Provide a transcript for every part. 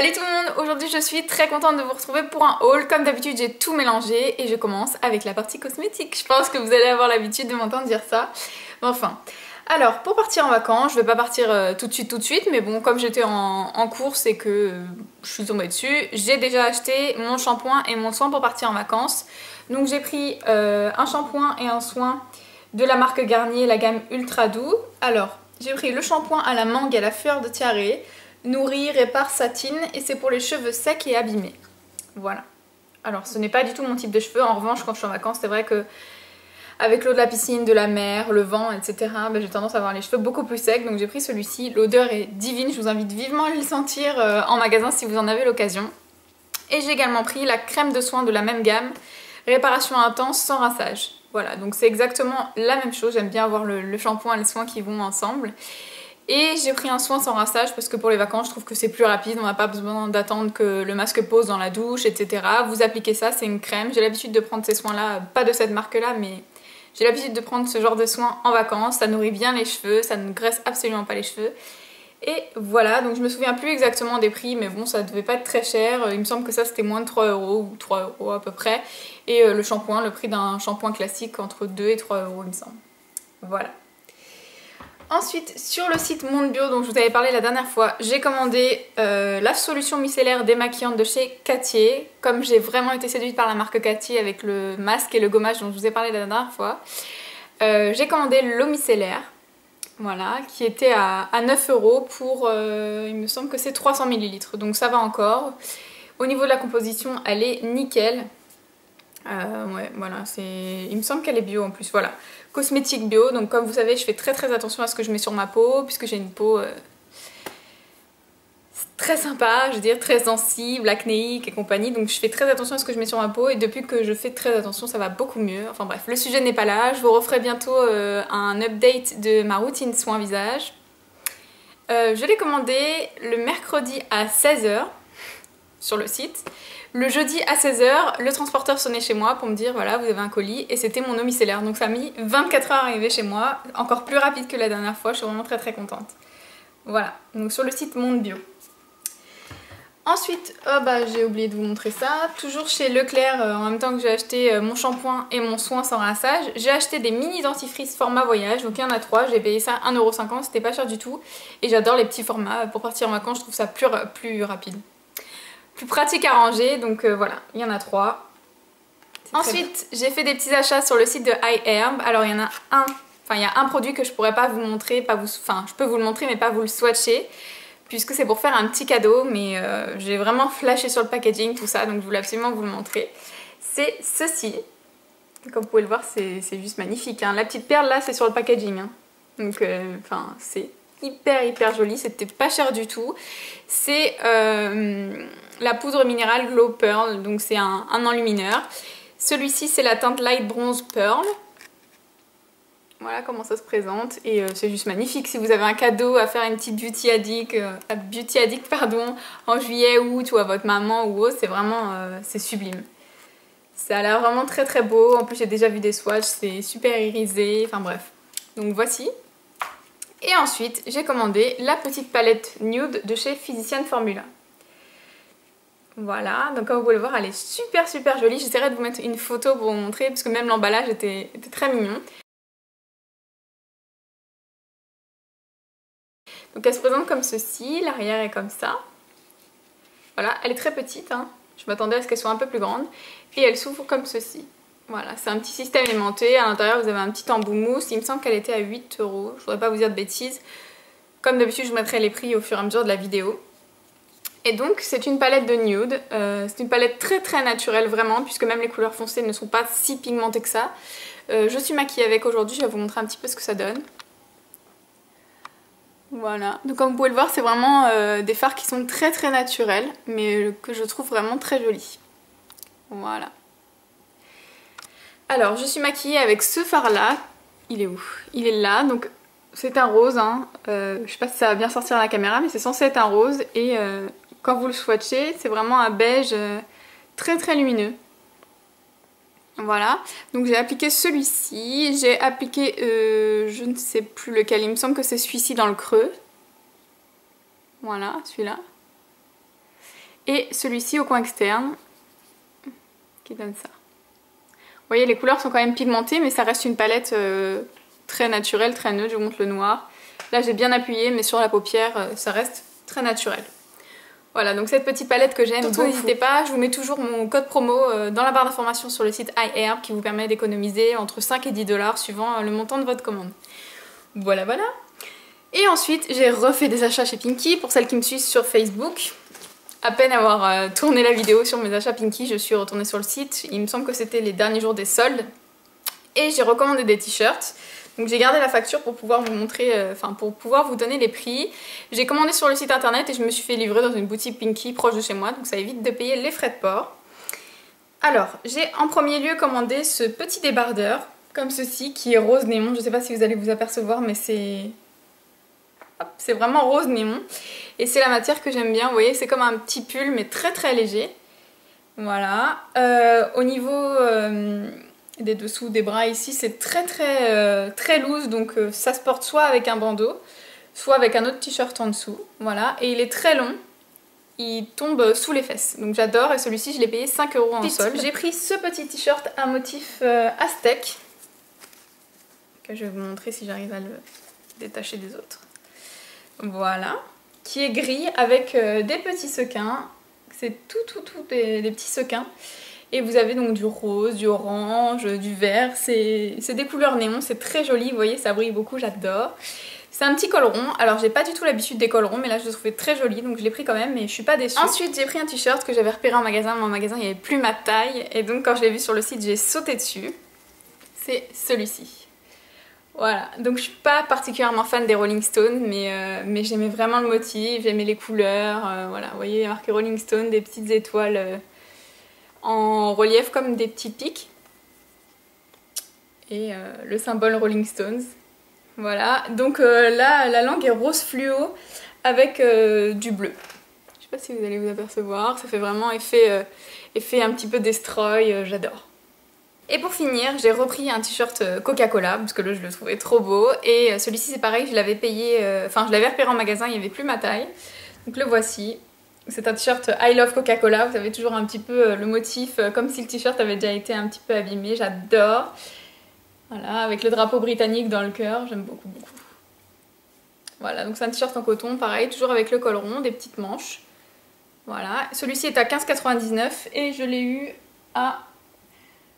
Salut tout le monde, aujourd'hui je suis très contente de vous retrouver pour un haul. Comme d'habitude j'ai tout mélangé et je commence avec la partie cosmétique. Je pense que vous allez avoir l'habitude de m'entendre dire ça. Enfin, alors pour partir en vacances, je vais pas partir tout de suite, mais bon, comme j'étais en course et que je suis tombée dessus, j'ai déjà acheté mon shampoing et mon soin pour partir en vacances. Donc j'ai pris un shampoing et un soin de la marque Garnier, la gamme Ultra Doux. Alors, j'ai pris le shampoing à la mangue et à la fleur de tiare, Nourrit, répare, satine, et c'est pour les cheveux secs et abîmés. Voilà. Alors ce n'est pas du tout mon type de cheveux, en revanche quand je suis en vacances c'est vrai que avec l'eau de la piscine, de la mer, le vent, etc. Ben, j'ai tendance à avoir les cheveux beaucoup plus secs, donc j'ai pris celui-ci. L'odeur est divine, je vous invite vivement à le sentir en magasin si vous en avez l'occasion. Et j'ai également pris la crème de soin de la même gamme, réparation intense sans rinçage. Voilà, donc c'est exactement la même chose, j'aime bien avoir le shampoing et le soin qui vont ensemble. Et j'ai pris un soin sans rinçage parce que pour les vacances je trouve que c'est plus rapide, on n'a pas besoin d'attendre que le masque pose dans la douche, etc. Vous appliquez ça, c'est une crème. J'ai l'habitude de prendre ces soins là, pas de cette marque là, mais j'ai l'habitude de prendre ce genre de soins en vacances. Ça nourrit bien les cheveux, ça ne graisse absolument pas les cheveux. Et voilà, donc je me souviens plus exactement des prix, mais bon ça devait pas être très cher. Il me semble que ça c'était moins de 3 € ou 3 € à peu près. Et le shampoing, le prix d'un shampoing classique entre 2 et 3 € il me semble. Voilà. Ensuite, sur le site Monde Bio, dont je vous avais parlé la dernière fois, j'ai commandé la solution micellaire démaquillante de chez Cattier. Comme j'ai vraiment été séduite par la marque Cattier avec le masque et le gommage dont je vous ai parlé la dernière fois, j'ai commandé l'eau micellaire, voilà, qui était à 9 € pour, il me semble que c'est 300 ml, donc ça va encore. Au niveau de la composition, elle est nickel. Ouais, voilà, il me semble qu'elle est bio en plus, voilà. Cosmétique bio, donc comme vous savez, je fais très attention à ce que je mets sur ma peau, puisque j'ai une peau très sympa, je veux dire, très sensible, acnéique et compagnie, donc je fais très attention à ce que je mets sur ma peau, et depuis que je fais très attention, ça va beaucoup mieux. Enfin bref, le sujet n'est pas là, je vous referai bientôt un update de ma routine soin visage. Je l'ai commandé le mercredi à 16 h sur le site. Le jeudi à 16 h, le transporteur sonnait chez moi pour me dire voilà, vous avez un colis, et c'était mon eau micellaire. Donc ça a mis 24 heures à arriver chez moi, encore plus rapide que la dernière fois, je suis vraiment très contente. Voilà, donc sur le site Monde Bio. Ensuite, oh bah j'ai oublié de vous montrer ça, toujours chez Leclerc, en même temps que j'ai acheté mon shampoing et mon soin sans rinçage, j'ai acheté des mini dentifrices format voyage, donc il y en a 3, j'ai payé ça 1,50 €, c'était pas cher du tout, et j'adore les petits formats, pour partir en vacances je trouve ça plus rapide. Plus pratique à ranger, donc voilà, il y en a 3. Ensuite, j'ai fait des petits achats sur le site de iHerb. Alors il y en a un produit que je pourrais pas vous montrer, enfin je peux vous le montrer mais pas vous le swatcher, puisque c'est pour faire un petit cadeau, mais j'ai vraiment flashé sur le packaging, tout ça, donc je voulais absolument vous le montrer. C'est ceci. Comme vous pouvez le voir, c'est juste magnifique, hein. La petite perle là, c'est sur le packaging, hein. Donc c'est hyper joli, c'était pas cher du tout. C'est la poudre minérale Glow Pearl, donc c'est un enlumineur. Celui-ci c'est la teinte Light Bronze Pearl. Voilà comment ça se présente, et c'est juste magnifique. Si vous avez un cadeau à faire, une petite beauty addict, en juillet, août, ou à votre maman ou autre, c'est vraiment c'est sublime. Ça a l'air vraiment très beau. En plus j'ai déjà vu des swatchs, c'est super irisé, enfin bref. Donc voici. Et ensuite, j'ai commandé la petite palette nude de chez Physicians Formula. Voilà, donc comme vous pouvez le voir, elle est super jolie. J'essaierai de vous mettre une photo pour vous montrer, parce que même l'emballage était très mignon. Donc elle se présente comme ceci, l'arrière est comme ça. Voilà, elle est très petite, hein. Je m'attendais à ce qu'elle soit un peu plus grande. Et elle s'ouvre comme ceci. Voilà, c'est un petit système aimanté. À l'intérieur, vous avez un petit embout mousse. Il me semble qu'elle était à 8 €. Je voudrais pas vous dire de bêtises. Comme d'habitude, je vous mettrai les prix au fur et à mesure de la vidéo. Et donc, c'est une palette de nude. C'est une palette très naturelle, vraiment, puisque même les couleurs foncées ne sont pas si pigmentées que ça. Je suis maquillée avec aujourd'hui. Je vais vous montrer un petit peu ce que ça donne. Voilà. Donc, comme vous pouvez le voir, c'est vraiment des fards qui sont très naturels, mais que je trouve vraiment très jolis. Voilà. Alors, je suis maquillée avec ce fard là. Il est où? Il est là, donc c'est un rose, hein. Je sais pas si ça va bien sortir à la caméra, mais c'est censé être un rose. Et quand vous le swatchez, c'est vraiment un beige très lumineux. Voilà, donc j'ai appliqué celui-ci. J'ai appliqué, je ne sais plus lequel, il me semble que c'est celui-ci dans le creux. Voilà, celui-là. et celui-ci au coin externe qui donne ça. Vous voyez, les couleurs sont quand même pigmentées, mais ça reste une palette très naturelle, très neutre. Je vous montre le noir. Là, j'ai bien appuyé, mais sur la paupière, ça reste très naturel. Voilà, donc cette petite palette que j'aime beaucoup, n'hésitez pas, je vous mets toujours mon code promo dans la barre d'informations sur le site iHerb qui vous permet d'économiser entre 5 et 10 $ suivant le montant de votre commande. Voilà, voilà. Et ensuite, j'ai refait des achats chez Pinky. Pour celles qui me suivent sur Facebook, à peine avoir tourné la vidéo sur mes achats Pinky, je suis retournée sur le site. Il me semble que c'était les derniers jours des soldes. Et j'ai recommandé des t-shirts. Donc j'ai gardé la facture pour pouvoir vous montrer, pour pouvoir vous donner les prix. J'ai commandé sur le site internet et je me suis fait livrer dans une boutique Pinky proche de chez moi, donc ça évite de payer les frais de port. Alors, j'ai en premier lieu commandé ce petit débardeur, comme ceci, qui est rose néon. Je ne sais pas si vous allez vous apercevoir, mais c'est vraiment rose néon. Et c'est la matière que j'aime bien, vous voyez, c'est comme un petit pull, mais très très léger. Voilà. Au niveau des dessous des bras ici, c'est très loose, donc ça se porte soit avec un bandeau, soit avec un autre t-shirt en dessous. Voilà, et il est très long, il tombe sous les fesses, donc j'adore. Et celui-ci, je l'ai payé 5 € en solde. J'ai pris ce petit t-shirt à motif aztèque, que je vais vous montrer si j'arrive à le détacher des autres. Voilà, qui est gris avec des petits sequins, c'est tout des petits sequins. Et vous avez donc du rose, du orange, du vert, c'est des couleurs néon, c'est très joli, vous voyez, ça brille beaucoup, j'adore. C'est un petit col rond, alors j'ai pas du tout l'habitude des cols ronds, mais là je le trouvais très joli, donc je l'ai pris quand même, mais je suis pas déçue. Ensuite j'ai pris un t-shirt que j'avais repéré en magasin, mais en magasin il n'y avait plus ma taille, et donc quand je l'ai vu sur le site j'ai sauté dessus. C'est celui-ci. Voilà, donc je suis pas particulièrement fan des Rolling Stones, mais j'aimais vraiment le motif, j'aimais les couleurs, voilà, vous voyez, il y a marqué Rolling Stone, des petites étoiles en relief comme des petits pics et le symbole Rolling Stones. Voilà, donc là la langue est rose fluo avec du bleu. Je sais pas si vous allez vous apercevoir, ça fait vraiment effet un petit peu destroy, j'adore. Et pour finir, j'ai repris un t-shirt Coca-Cola parce que là je le trouvais trop beau, et celui-ci c'est pareil, je l'avais payé, je l'avais repéré en magasin, il n'y avait plus ma taille, donc le voici. C'est un t-shirt I Love Coca-Cola, vous avez toujours un petit peu le motif, comme si le t-shirt avait déjà été un petit peu abîmé, j'adore. Voilà, avec le drapeau britannique dans le cœur, j'aime beaucoup. Voilà, donc c'est un t-shirt en coton, pareil, toujours avec le col rond, des petites manches. Voilà, celui-ci est à 15,99 € et je l'ai eu à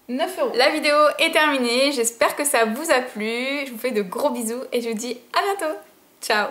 9 €. La vidéo est terminée, j'espère que ça vous a plu, je vous fais de gros bisous et je vous dis à bientôt. Ciao.